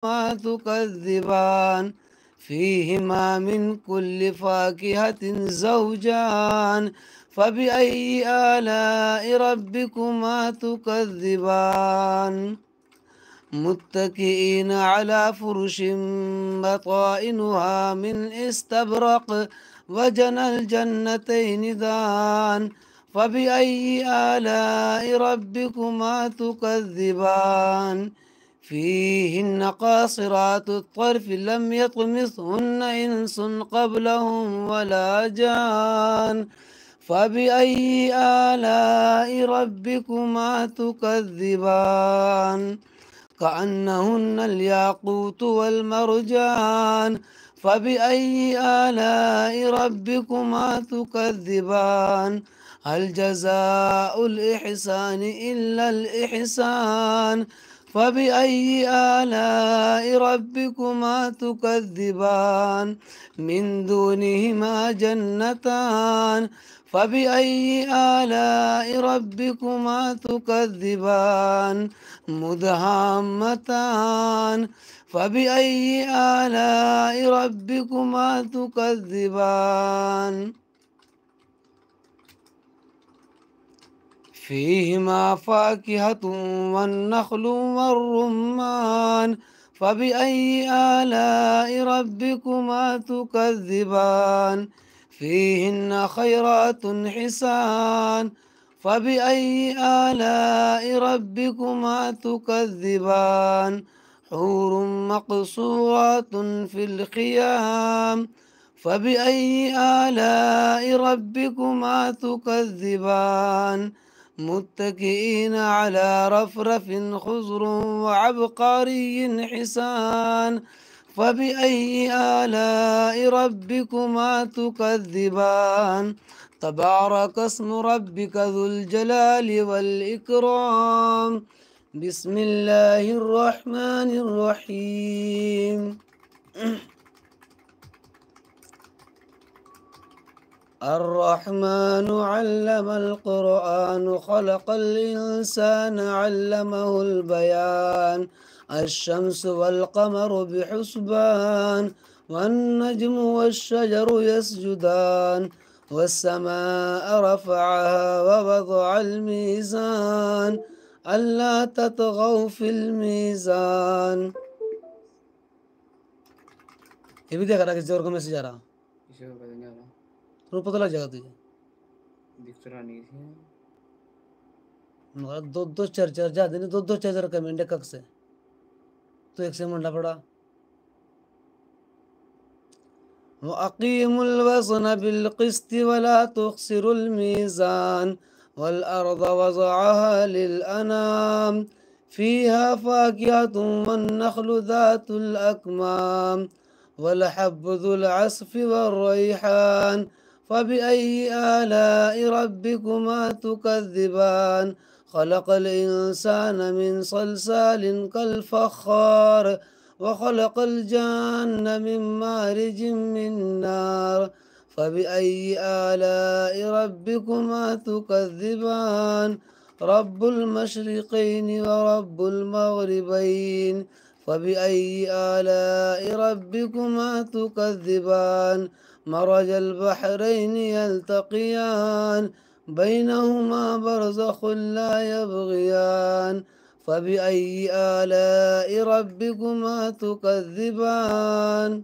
ما تكذبان فيهما من كل فاكهة زوجان فبأي آلاء ربكما تكذبان متكئين على فرش بطائنها من استبرق وجنى الجنتين دان فبأي آلاء ربكما تكذبان فيهن قاصرات الطرف لم يطمثهن إنس قبلهم ولا جان فبأي آلاء ربكما تكذبان كأنهن الياقوت والمرجان فبأي آلاء ربكما تكذبان هل جزاء الإحسان إلا الإحسان فبأي آلاء ربكما تكذبان من دونهما جنتان فبأي آلاء ربكما تكذبان مدهامتان فبأي آلاء ربكما تكذبان فيهما فاكهة والنخل والرمان فبأي آلاء ربكما تكذبان فيهن خيرات حسان فبأي آلاء ربكما تكذبان حور مقصورات في الخيام فبأي آلاء ربكما تكذبان متكئين على رفرف خضر وعبقري حسان فبأي آلاء ربكما تكذبان تبارك اسم ربك ذو الجلال والإكرام بسم الله الرحمن الرحيم الرحمن علم القرآن خلق الإنسان علمه البيان الشمس والقمر بحسبان والنجم والشجر يسجدان والسماء رفعها ووضع الميزان ألا تطغوا في الميزان. ये भी देखा था किसी और को मैसेज आ रहा किसी को पता नहीं आ रहा तो पता लग जाएगा तुझे दिख तो रहा नहीं थी मगर दो दो चार चार ज्यादा नहीं दो दो चार चार कमेंट है कक से तो एक से मंडा पड़ा وأقيموا الوزن بالقسط ولا تخسروا الميزان والأرض وضعها للأنام فيها فاكهة والنخل ذات الأكمام والحب ذو العصف والريحان فبأي آلاء ربكما تكذبان خلق الإنسان من صلصال كالفخار وخلق الجن من مارج من نار فبأي آلاء ربكما تكذبان رب المشرقين ورب المغربين فبأي آلاء ربكما تكذبان مرج البحرين يلتقيان بينهما برزخ لا يبغيان فبأي آلاء ربكما تكذبان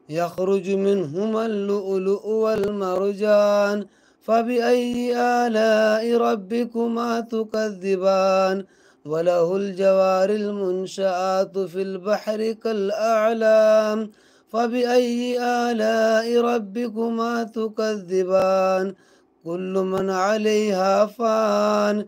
يخرج منهما اللؤلؤ والمرجان فبأي آلاء ربكما تكذبان وله الجوار المنشآت في البحر كالأعلام فبأي آلاء ربكما تكذبان كل من عليها فان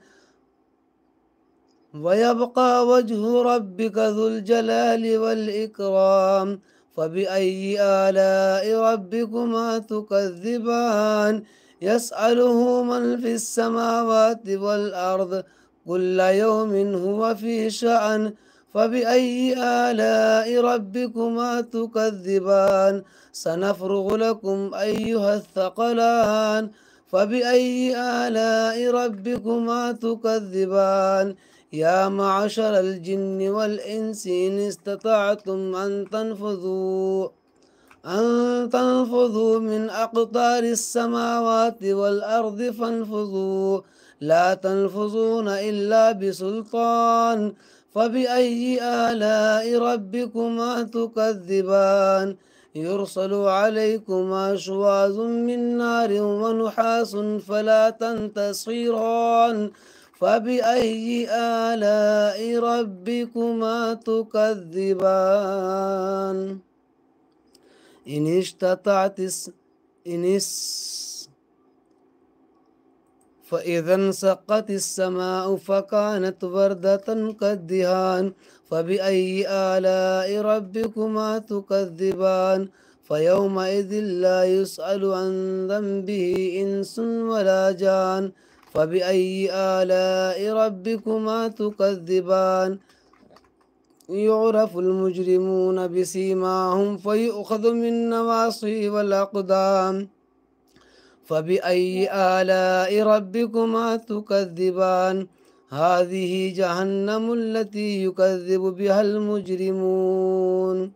ويبقى وجه ربك ذو الجلال والإكرام فبأي آلاء ربكما تكذبان يسأله من في السماوات والأرض كل يوم هو في شأن فبأي آلاء ربكما تكذبان سنفرغ لكم أيها الثقلان فبأي آلاء ربكما تكذبان يا معشر الجن والإنس إن استطعتم أن تنفذوا من أقطار السماوات والأرض فانفذوا لا تنفذون إلا بسلطان فبأي آلاء ربكما تكذبان يرسل عليكما شواظ من نار ونحاس فلا تنتصران فبأي آلاء ربكما تكذبان إن اشتطعت فإذا انسقت السماء فكانت وردة كالدهان فبأي آلاء ربكما تكذبان فيومئذ لا يسأل عن ذنبه إنس ولا جان فبأي آلاء ربكما تكذبان يعرف المجرمون بسيماهم فيؤخذ من نواصي والأقدام فبأي آلاء ربكما تكذبان هذه جهنم التي يكذب بها المجرمون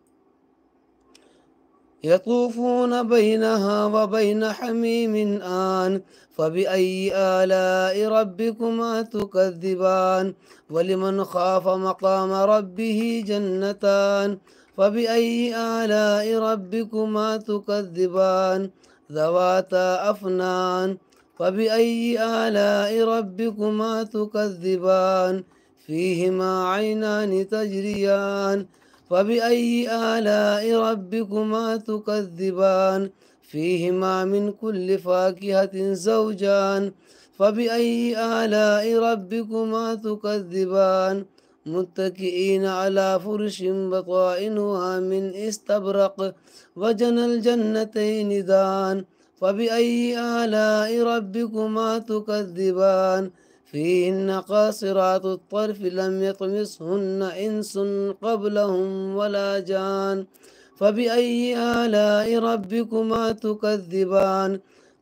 يطوفون بينها وبين حميم آن فبأي آلاء ربكما تكذبان ولمن خاف مقام ربه جنتان فبأي آلاء ربكما تكذبان ذواتا أفنان فبأي آلاء ربكما تكذبان فيهما عينان تجريان فبأي آلاء ربكما تكذبان فيهما من كل فاكهة زوجان فبأي آلاء ربكما تكذبان متكئين على فرش بطائنها من استبرق وجنى الجنتين دان فبأي آلاء ربكما تكذبان فيهن قاصرات الطرف لم يطمسهن إنس قبلهم ولا جان فبأي آلاء ربكما تكذبان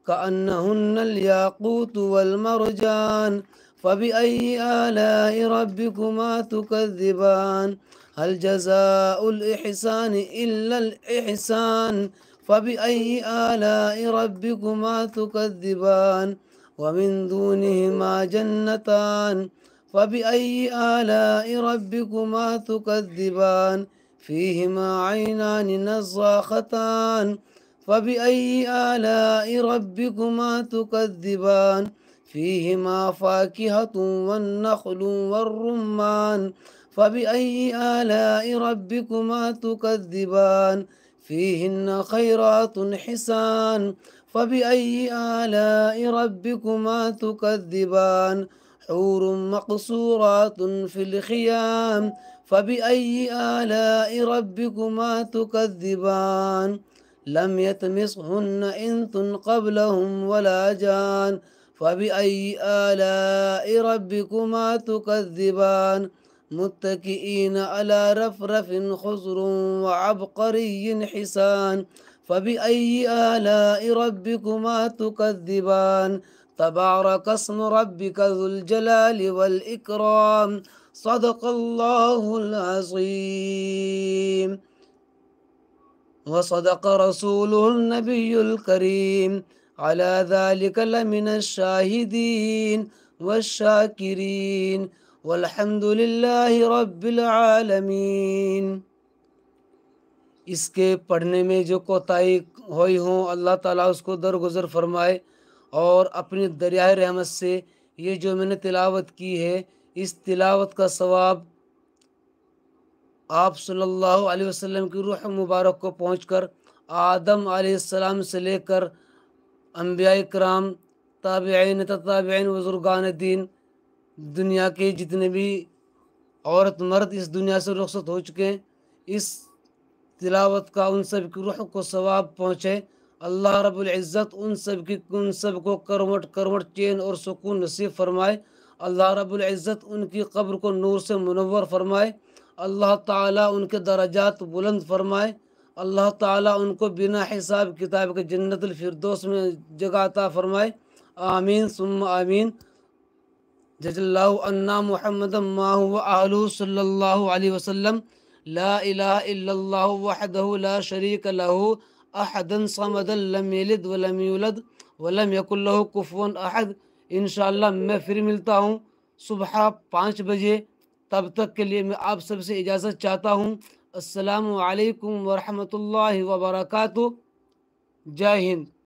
كأنهن الياقوت والمرجان فبأي آلاء ربكما تكذبان هل جزاء الإحسان إلا الإحسان فبأي آلاء ربكما تكذبان ومن دونهما جنتان فبأي آلاء ربكما تكذبان فيهما عينان نضاختان فبأي آلاء ربكما تكذبان فيهما فاكهة والنخل والرمان فبأي آلاء ربكما تكذبان فيهن خيرات حسان فبأي آلاء ربكما تكذبان حور مقصورات في الخيام فبأي آلاء ربكما تكذبان لم يطمسهن إنس قبلهم ولا جان فبأي آلاء ربكما تكذبان متكئين على رفرف خضر وعبقري حسان فبأي آلاء ربكما تكذبان تبارك اسم ربك ذو الجلال والإكرام صدق الله العظيم وصدق رسوله النبي الكريم على ذلك لمن الشاهدين والشاكرين والحمد لله रब्बिल आलमीन। इसके पढ़ने में जो कोताही हुई हों अल्लाह ताला उसको दरगुजर फरमाए और अपनी दरियाए रहमत से ये जो मैंने तिलावत की है इस तिलावत का सवाब आप सल्लल्लाहु अलैहि वसल्लम की रूह मुबारक को पहुंचकर आदम अलैहिस्सलाम से लेकर अंबिया इकराम ताबिईन तताबिईन बुजुर्गान दीन दुनिया के जितने भी औरत मर्द इस दुनिया से रुखसत हो चुके हैं इस तिलावत का उन सब की रूह को सवाब पहुँचे। अल्लाह रब्बुल इज़्ज़त उन सब को करवट करवट चैन और सुकून नसीब फरमाए। अल्लाह रब्बुल इज़्ज़त उनकी कब्र को नूर से मुनव्वर फरमाए। अल्लाह ताला उनके दरजात बुलंद फरमाए। अल्लाह ताला उनको बिना हिसाब किताब के जन्नतुल फिरदौस में जगह अता फरमाए। آمین ثم آمین. جزا اللہ عنا محمد ما هو آلہ صلی اللہ علیہ وسلم. لا الہ الا اللہ وحدہ لا شریک لہ احد صمد لم یلد ولم یولد ولم یکن لہ کفوا احد. انشاءاللہ میں پھر ملتا ہوں صبح 5 بجے. تب تک کے لیے میں آپ سب سے اجازت چاہتا ہوں. السلام علیکم ورحمۃ اللہ وبرکاتہ. جے ہند.